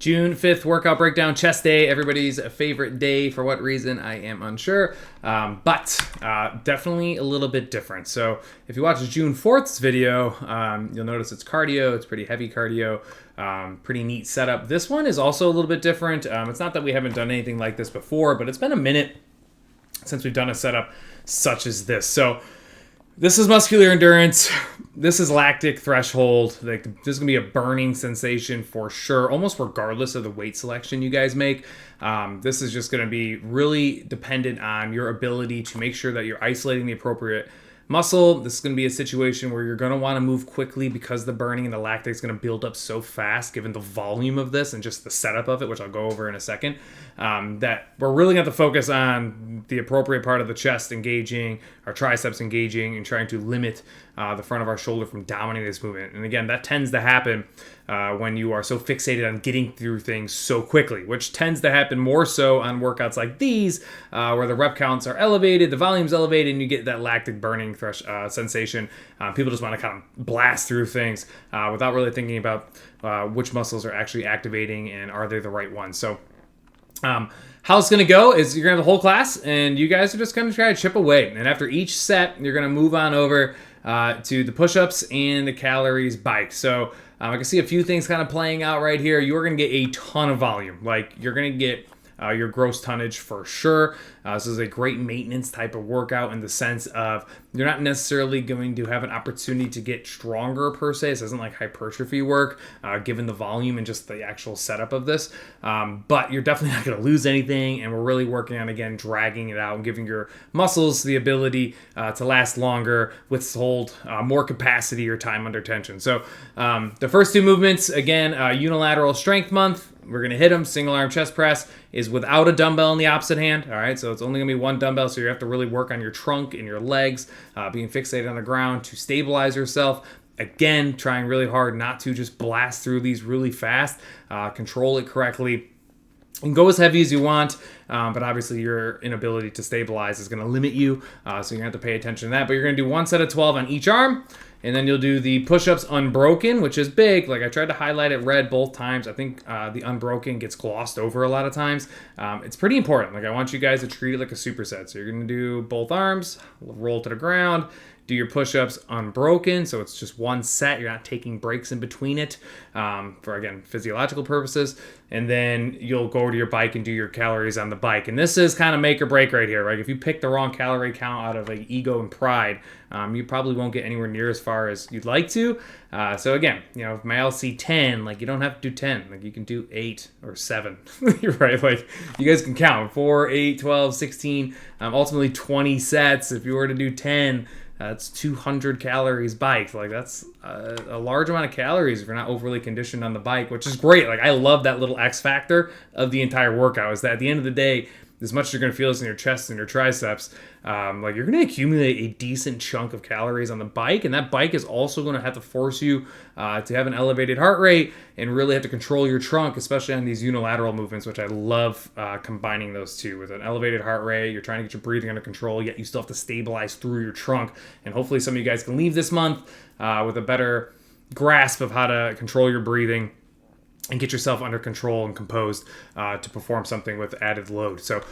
June 5th, workout breakdown, chest day, everybody's favorite day. For what reason, I am unsure, but definitely a little bit different. So if you watch June 4th's video, you'll notice it's cardio. It's pretty heavy cardio, pretty neat setup. This one is also a little bit different. It's not that we haven't done anything like this before, but it's been a minute since we've done a setup such as this. So this is muscular endurance. This is lactic threshold. Like, this is going to be a burning sensation for sure, almost regardless of the weight selection you guys make. This is just going to be really dependent on your ability to make sure that you're isolating the appropriate muscle. This is going to be a situation where you're going to want to move quickly because the burning and the lactate is going to build up so fast given the volume of this and just the setup of it, which I'll go over in a second, that we're really going to have to focus on the appropriate part of the chest engaging, our triceps engaging, and trying to limit the front of our shoulder from dominating this movement. And again, that tends to happen when you are so fixated on getting through things so quickly, which tends to happen more so on workouts like these, where the rep counts are elevated, the volume's elevated, and you get that lactic burning sensation. People just want to kind of blast through things without really thinking about which muscles are actually activating and are they the right ones. So how it's going to go is you're going to have the whole class, and you guys are just going to try to chip away. And after each set, you're going to move on over to the push-ups and the calories bike. So I can see a few things kind of playing out right here. You're going to get a ton of volume. Like, you're going to get your gross tonnage for sure. This is a great maintenance type of workout in the sense of you're not necessarily going to have an opportunity to get stronger per se. This isn't like hypertrophy work, given the volume and just the actual setup of this. But you're definitely not going to lose anything. And we're really working on, again, dragging it out and giving your muscles the ability to last longer, withhold more capacity or time under tension. So the first two movements, again, unilateral strength month. We're going to hit them. Single arm chest press is without a dumbbell in the opposite hand. All right, so it's only going to be one dumbbell, so you have to really work on your trunk and your legs, being fixated on the ground to stabilize yourself. Again, trying really hard not to just blast through these really fast. Control it correctly. And go as heavy as you want, but obviously your inability to stabilize is going to limit you, so you're going to have to pay attention to that. But you're going to do one set of 12 on each arm, and then you'll do the push-ups unbroken, which is big. Like, I tried to highlight it red both times. I think the unbroken gets glossed over a lot of times. It's pretty important. Like, I want you guys to treat it like a superset. So you're going to do both arms, roll to the ground, do your push-ups unbroken, so it's just one set. You're not taking breaks in between it for, again, physiological purposes. And then you'll go to your bike and do your calories on the bike. And this is kind of make or break right here, right? If you pick the wrong calorie count out of like ego and pride, you probably won't get anywhere near as far as you'd like to. So again, you know, if my LC 10, like, you don't have to do 10. Like, you can do 8 or 7, right? Like, you guys can count 4, 8, 12, 16, ultimately 20 sets. If you were to do 10, that's 200 calories biked. Like, that's a large amount of calories if you're not overly conditioned on the bike, which is great. Like, I love that little X factor of the entire workout, is that at the end of the day, as much as you're going to feel this in your chest and your triceps, like, you're going to accumulate a decent chunk of calories on the bike, and that bike is also going to have to force you to have an elevated heart rate and really have to control your trunk, especially on these unilateral movements, which I love combining those two. With an elevated heart rate, you're trying to get your breathing under control, yet you still have to stabilize through your trunk. And hopefully some of you guys can leave this month with a better grasp of how to control your breathing and get yourself under control and composed to perform something with added load. So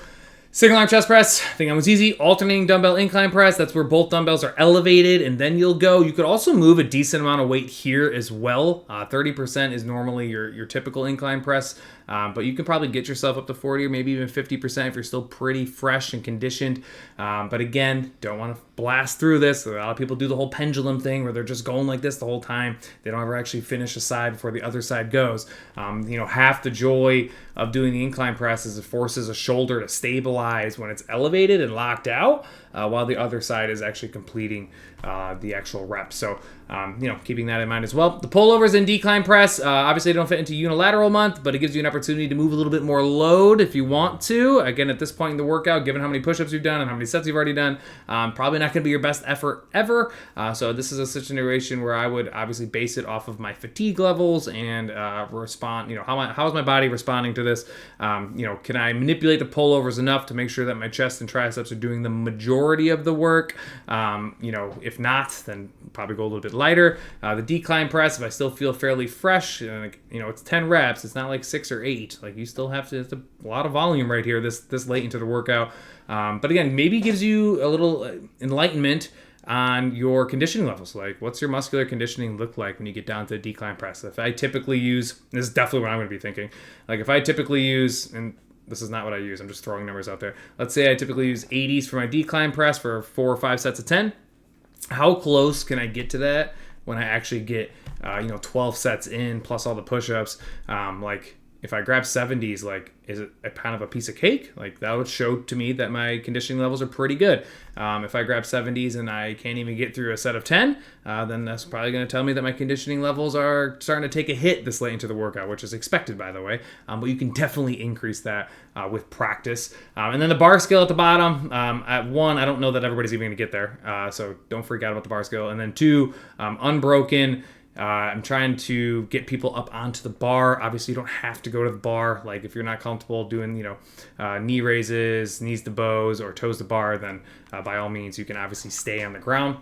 single arm chest press, I think that one's easy. Alternating dumbbell incline press, that's where both dumbbells are elevated, and then you'll go. You could also move a decent amount of weight here as well. 30% is normally your typical incline press, but you can probably get yourself up to 40 or maybe even 50% if you're still pretty fresh and conditioned. But again, don't want to blast through this. A lot of people do the whole pendulum thing where they're just going like this the whole time. They don't ever actually finish a side before the other side goes. Half the joy of doing the incline press is it forces a shoulder to stabilize when it's elevated and locked out, while the other side is actually completing the actual rep. So, keeping that in mind as well. The pullovers and decline press, obviously they don't fit into unilateral month, but it gives you an opportunity to move a little bit more load if you want to. Again, at this point in the workout, given how many push-ups you've done and how many sets you've already done, probably not going to be your best effort ever. So this is a situation where I would obviously base it off of my fatigue levels and respond, how is my body responding to this? Can I manipulate the pullovers enough to make sure that my chest and triceps are doing the majority majority of the work. If not, then probably go a little bit lighter. The decline press, if I still feel fairly fresh, it's 10 reps. It's not like 6 or 8. Like you still have to. It's a lot of volume right here this late into the workout. But again, maybe gives you a little enlightenment on your conditioning levels. Like, what's your muscular conditioning look like when you get down to the decline press? If I typically use, this is definitely what I'm going to be thinking. Like, if I typically use, and this is not what I use, I'm just throwing numbers out there. Let's say I typically use 80s for my decline press for 4 or 5 sets of 10. How close can I get to that when I actually get, 12 sets in plus all the push-ups? If I grab 70s, like, is it a kind of a piece of cake? Like, that would show to me that my conditioning levels are pretty good. If I grab 70s and I can't even get through a set of 10, then that's probably going to tell me that my conditioning levels are starting to take a hit this late into the workout, which is expected, by the way. But you can definitely increase that with practice. And then the bar scale at the bottom. At 1, I don't know that everybody's even going to get there. So don't freak out about the bar scale. And then 2, unbroken. I'm trying to get people up onto the bar. Obviously, you don't have to go to the bar. Like, if you're not comfortable doing, knee raises, knees to bows, or toes to bar, then by all means, you can obviously stay on the ground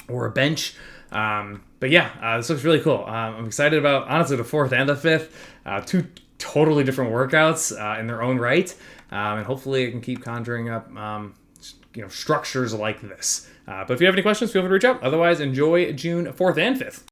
or a bench. This looks really cool. I'm excited about, honestly, the 4th and the 5th. 2 totally different workouts in their own right. And hopefully, I can keep conjuring up structures like this. But if you have any questions, feel free to reach out. Otherwise, enjoy June 4th and 5th.